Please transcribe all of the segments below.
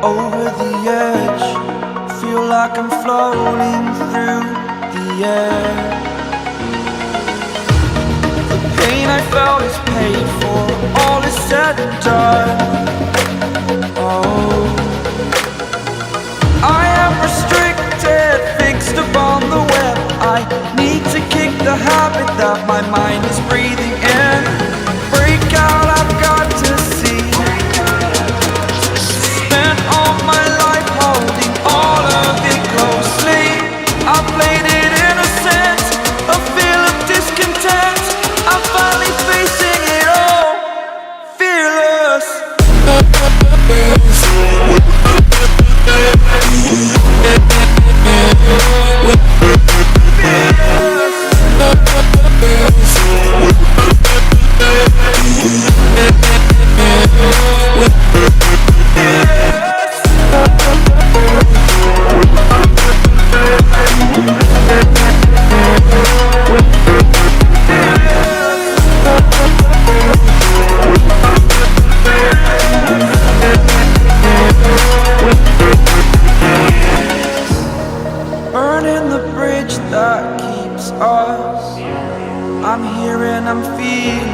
over the edge. Feel like I'm floating through the air. The pain I felt is paid for, all is said and done. Oh, I am restricted, fixed upon the web. I need to kick the habit that my mind is breathing in. Break out, I've got to see. Spent all my life holding all of it closely. I played it innocent, a feel of discontent. I'm finally facing it all, fearless. Burning the bridge that keeps us. I'm here and I'm feeling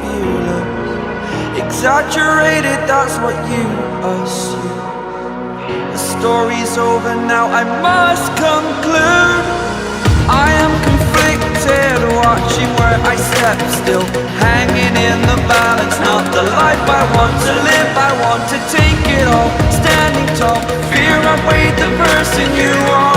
fearless. Exaggerated, that's what you assume. The story's over now, I must conclude. I am conflicted, watching where I step, still hanging in the balance. Not the life I want to live, I want to take it all. Standing tall, fear I weighed the person you are.